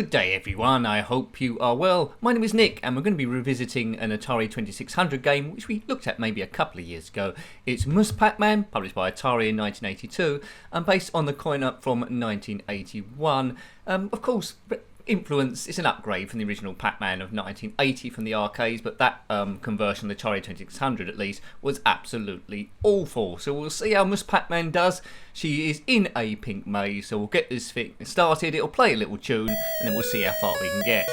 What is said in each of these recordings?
Good day everyone, I hope you are well. My name is Nick and we're going to be revisiting an Atari 2600 game which we looked at maybe a couple of years ago. It's Pac-Man, published by Atari in 1982 and based on the coin-up from 1981. Of course, influence, it's an upgrade from the original Pac-Man of 1980 from the arcades, but that conversion, the Atari 2600 at least, was absolutely awful. So we'll see how Pac-Man does. She is in a pink maze, so we'll get this thing started. It'll play a little tune, and then we'll see how far we can get.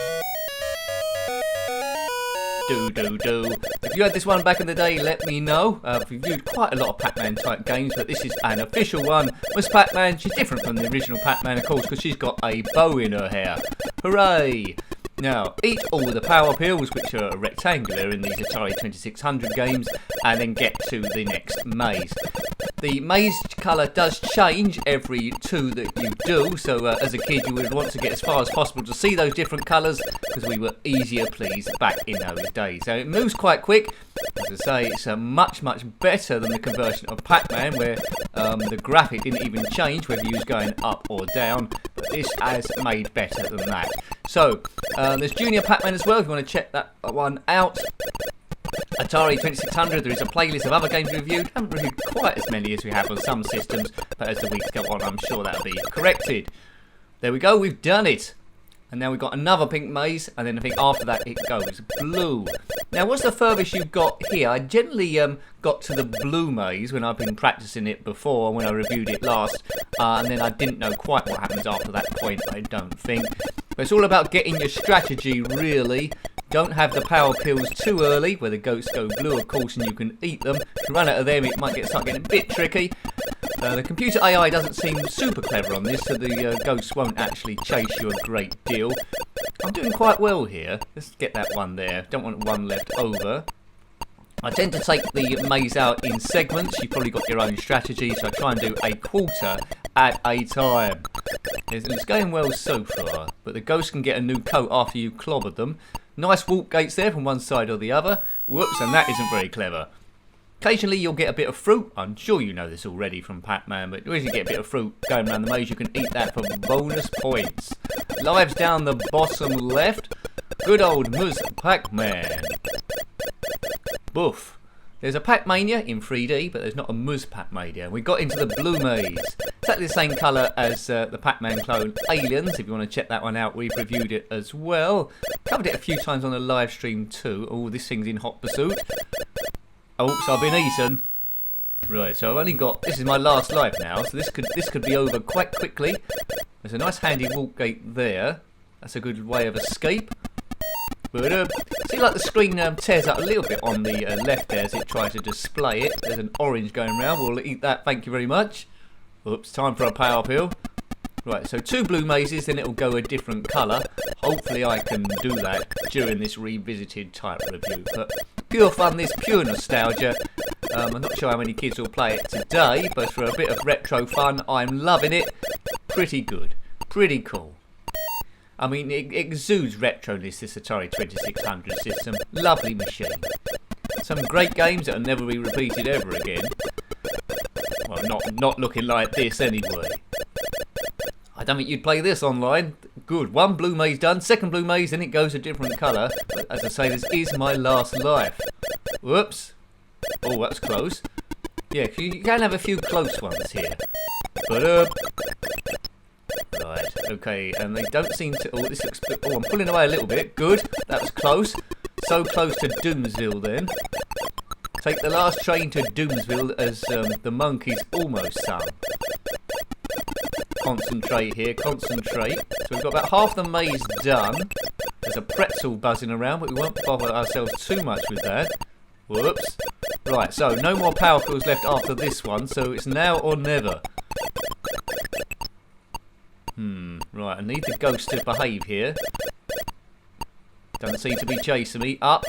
Do. If you had this one back in the day, let me know. I've reviewed quite a lot of Pac-Man type games, but this is an official one. Miss Pac-Man, she's different from the original Pac-Man, of course, because she's got a bow in her hair. Hooray! Now, eat all the power pills, which are rectangular in these Atari 2600 games, and then get to the next maze. The maze colour does change every two that you do, so as a kid you would want to get as far as possible to see those different colours, because we were easier pleased back in those days. So it moves quite quick. As I say, it's much better than the conversion of Pac-Man, where the graphic didn't even change whether you was going up or down, but this has made better than that. So, there's Junior Pac-Man as well, if you want to check that one out. Atari 2600, there is a playlist of other games we reviewed. Haven't reviewed quite as many as we have on some systems, but as the weeks go on, I'm sure that'll be corrected. There we go, we've done it. And now we've got another pink maze, and then I think after that it goes blue. Now, what's the furthest you've got here? I generally got to the blue maze when I've been practicing it before, when I reviewed it last, and then I didn't know quite what happens after that point, I don't think. But it's all about getting your strategy, really. Don't have the power pills too early, where the ghosts go blue, of course, and you can eat them. If you run out of them, it might start getting a bit tricky. The computer AI doesn't seem super clever on this, so the ghosts won't actually chase you a great deal. I'm doing quite well here. Let's get that one there. Don't want one left over. I tend to take the maze out in segments. You've probably got your own strategy, so I try and do a quarter at a time. It's going well so far, but the ghosts can get a new coat after you've clobbered them. Nice walk gates there from one side or the other. Whoops, and that isn't very clever. Occasionally you'll get a bit of fruit. I'm sure you know this already from Pac-Man, but when you get a bit of fruit going around the maze, you can eat that for bonus points. Lives down the bottom left. Good old Pac-Man. Boof. There's a Pac-Mania in 3D, but there's not a Pac-Mania. We got into the blue maze. Exactly the same colour as the Pac-Man clone Aliens. If you want to check that one out, we've reviewed it as well. Covered it a few times on the live stream too. Oh, this thing's in hot pursuit. Oops, I've been eaten. Right, so I've only got... This is my last life now, so this could be over quite quickly. There's a nice handy walk gate there. That's a good way of escape. But, see, like the screen tears up a little bit on the left there as it tries to display it. There's an orange going around. We'll eat that, thank you very much. Oops, time for a power pill. Right, so 2 blue mazes, then it'll go a different colour. Hopefully I can do that during this revisited type review. But pure fun, this pure nostalgia. I'm not sure how many kids will play it today, but for a bit of retro fun, I'm loving it. Pretty good. Pretty cool. I mean, it exudes retroness, this Atari 2600 system. Lovely machine. Some great games that will never be repeated ever again. Well, not looking like this anyway. I don't think you'd play this online. Good. One blue maze done. Second blue maze, then it goes a different colour. But as I say, this is my last life. Whoops. Oh, that's close. Yeah, you can have a few close ones here. But, right, okay, and they don't seem to... Oh, this looks... Oh, I'm pulling away a little bit. Good. That was close. So close to Doomsville, then. Take the last train to Doomsville as the monkeys almost sung. Concentrate here, concentrate. So we've got about half the maze done. There's a pretzel buzzing around, but we won't bother ourselves too much with that. Whoops. Right, so no more power pills left after this one, so it's now or never. Right, I need the ghost to behave here. Doesn't seem to be chasing me. Up.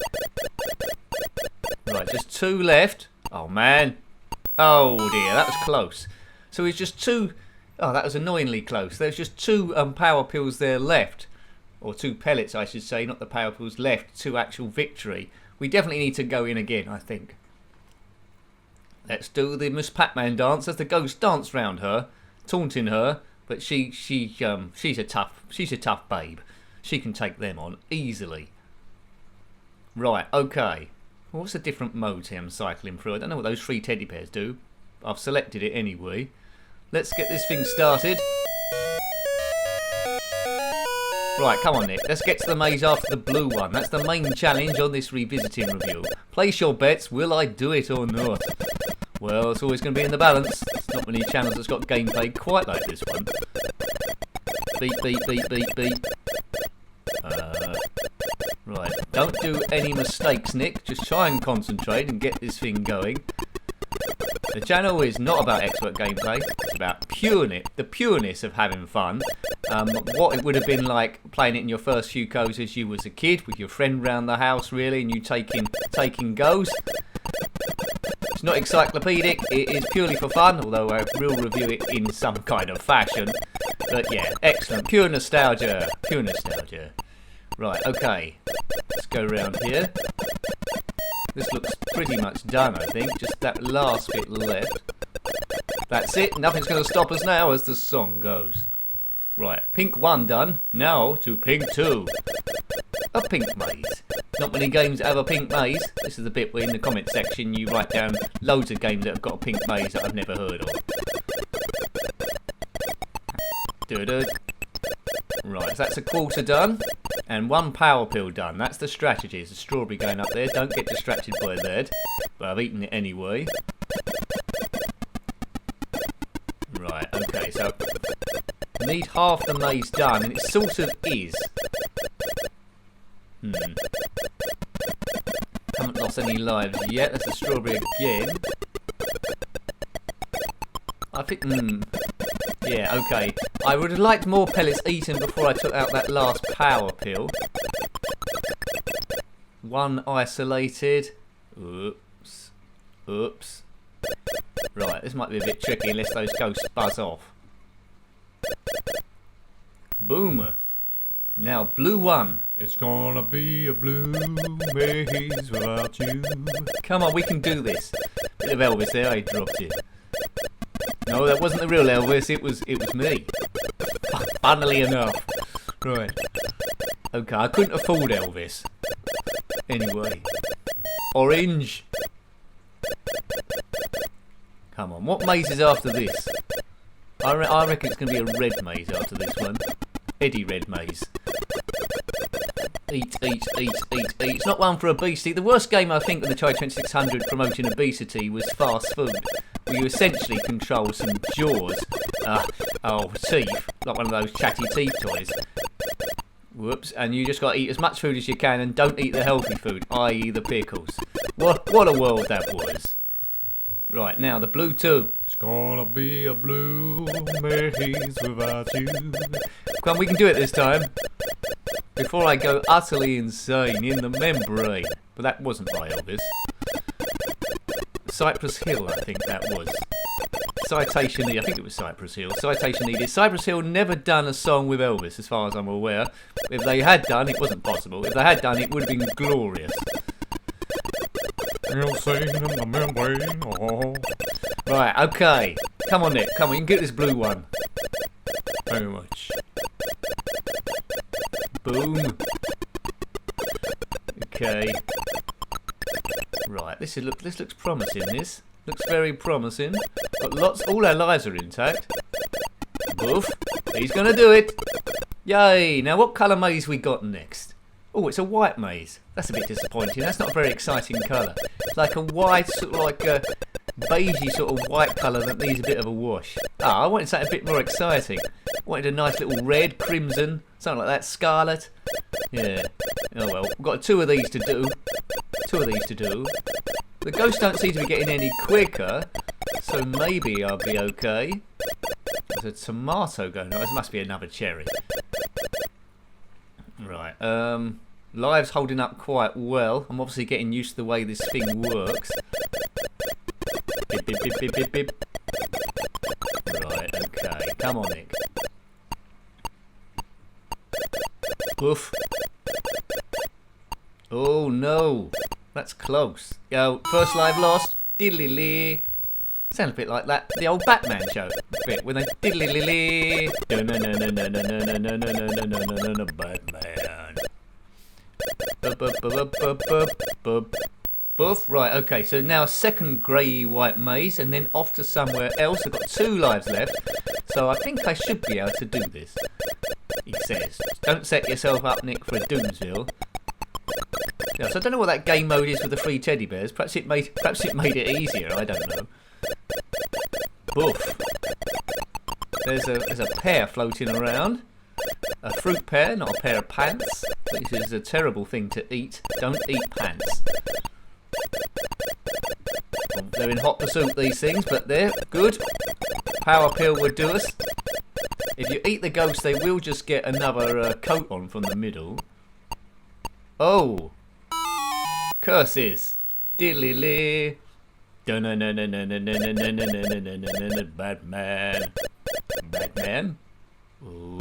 Right, just 2 left. Oh, man. Oh, dear, that was close. So it's just 2... Oh, that was annoyingly close. There's just 2 power pills there left. Or 2 pellets, I should say, not the power pills left to actual victory. We definitely need to go in again, I think. Let's do the Miss Pac-Man dance as the ghost dance round her, taunting her. But she's a tough babe. she can take them on easily. Right, okay. What's the different modes here I'm cycling through? I don't know what those 3 teddy bears do. I've selected it anyway. Let's get this thing started. Right, come on Nick, let's get to the maze after the blue one. That's the main challenge on this revisiting review. Place your bets, will I do it or not? Well, it's always going to be in the balance. There's not many channels that's got gameplay quite like this one. Beep, beep, beep, beep, beep. Right, don't do any mistakes, Nick. Just try and concentrate and get this thing going. The channel is not about expert gameplay. It's about the pureness of having fun. What it would have been like playing it in your first few goes as you was a kid with your friend round the house, really, and you taking goes. It's not encyclopedic. It is purely for fun, although I will review it in some kind of fashion. But yeah, excellent. Pure nostalgia. Pure nostalgia. Right, okay. Let's go around here. This looks pretty much done, I think. Just that last bit left. That's it. Nothing's going to stop us now as the song goes. Right, pink 1 done. Now to pink 2. A pink maze. Not many games that have a pink maze. This is the bit where in the comment section you write down loads of games that have got a pink maze that I've never heard of. Right, so that's a quarter done. And 1 power pill done. That's the strategy. There's a strawberry going up there. Don't get distracted by that. But I've eaten it anyway. Right, okay, so I need half the maze done, and it sort of is. Haven't lost any lives yet. That's a strawberry again. I think, yeah, okay. I would have liked more pellets eaten before I took out that last power pill. 1 isolated. Oops. Oops. Right, this might be a bit tricky unless those ghosts buzz off. Boom. Now, blue 1. It's gonna be a blue maze without you. Come on, we can do this. Bit of Elvis there, I dropped it. No, that wasn't the real Elvis, it was me. Funnily enough. Right. Okay, I couldn't afford Elvis. Anyway. Orange. Come on, what maze is after this? I reckon it's going to be a red maze after this one. Eddie Red maze. Eat, eat, eat, eat, eat. It's not one for obesity. The worst game I think on the Atari 2600 promoting obesity was Fast Food, where you essentially control some jaws. Teeth, like one of those chatty teeth toys. Whoops, and you just got to eat as much food as you can and don't eat the healthy food, i.e. the pickles. What a world that was. Right, now the blue 2. It's gonna be a blue maze without you. Come on, we can do it this time. Before I go utterly insane in the membrane. But that wasn't by Elvis. Cypress Hill, I think that was. Citation needed. I think it was Cypress Hill. Citation needed. Cypress Hill never done a song with Elvis, as far as I'm aware. If they had done, it wasn't possible. If they had done, it would have been glorious. Insane in the membrane. Oh. Right, okay. Come on, Nick. Come on, you can get this blue one. Very much. Boom. Okay. Right, this looks promising. This looks very promising. Got lots. All our lives are intact. Boof. He's gonna do it. Yay! Now, what colour maze we got next? Oh, it's a white maze. That's a bit disappointing. That's not a very exciting colour. It's like a white, sort of like a beigey sort of white colour that needs a bit of a wash. I wanted something a bit more exciting. I wanted a nice little red, crimson, something like that, scarlet. Yeah. Oh well, we've got 2 of these to do. 2 of these to do. The ghosts don't seem to be getting any quicker, so maybe I'll be okay. There's a tomato going on. This must be another cherry. Right. Live's holding up quite well. I'm obviously getting used to the way this thing works. Bip, bip, bip, bip, bip, bip. Right, okay. Come on, Nick. Woof. Oh, no. That's close. Yo, first live lost. Diddly-lee. Sounds a bit like that, the old Pacman show bit, when they diddly-lee-lee. Batman. Batman. Buff. Right, okay, so now a second grey white maze and then off to somewhere else. I've got 2 lives left, so I think I should be able to do this. He says, don't set yourself up, Nick, for a Doomsville. Yeah, so I don't know what that game mode is with the 3 teddy bears. Perhaps it made it easier, I don't know. Boof. There's a pear floating around. A fruit pear, not a pair of pants. Which is a terrible thing to eat. Don't eat pants. Well, they're in hot pursuit, these things, but they're good. Power pill would do us. If you eat the ghost, they will just get another coat on from the middle. Oh! Curses! Diddly-lee! Batman! Batman? Ooh.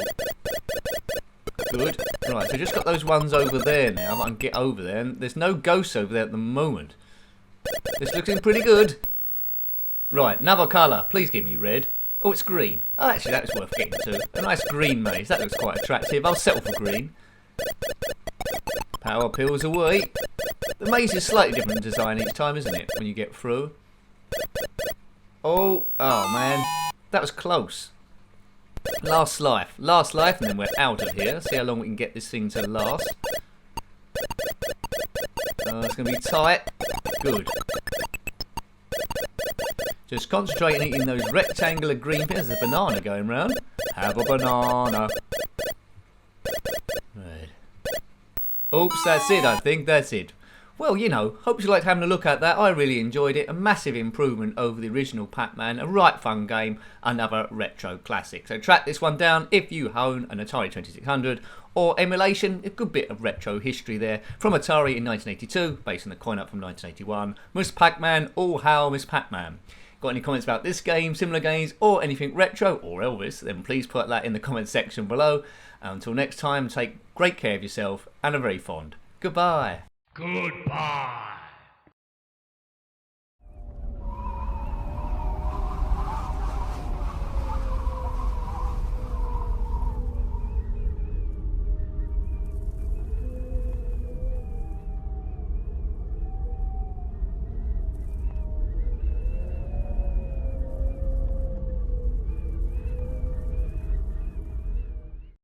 Good. Right, so just got those ones over there now. I can get over there. And there's no ghosts over there at the moment. This looking pretty good. Right, another colour. Please give me red. Oh, it's green. Oh, actually, that's worth getting to. A nice green maze. That looks quite attractive. I'll settle for green. Power pills away. The maze is slightly different design each time, isn't it? When you get through. Oh man. That was close. Last life, and then we're out of here. See how long we can get this thing to last. It's going to be tight. Good. Just concentrate on eating those rectangular green things. There's a banana going round. Have a banana. Right. Oops, that's it, I think. That's it. Well, you know, hope you liked having a look at that. I really enjoyed it. A massive improvement over the original Pac-Man. A right fun game. Another retro classic. So track this one down if you own an Atari 2600 or emulation. A good bit of retro history there from Atari in 1982, based on the coin-up from 1981. Miss Pac-Man, all hail Miss Pac-Man. Got any comments about this game, similar games, or anything retro, or Elvis, then please put that in the comments section below. Until next time, take great care of yourself and are very fond. Goodbye. Goodbye.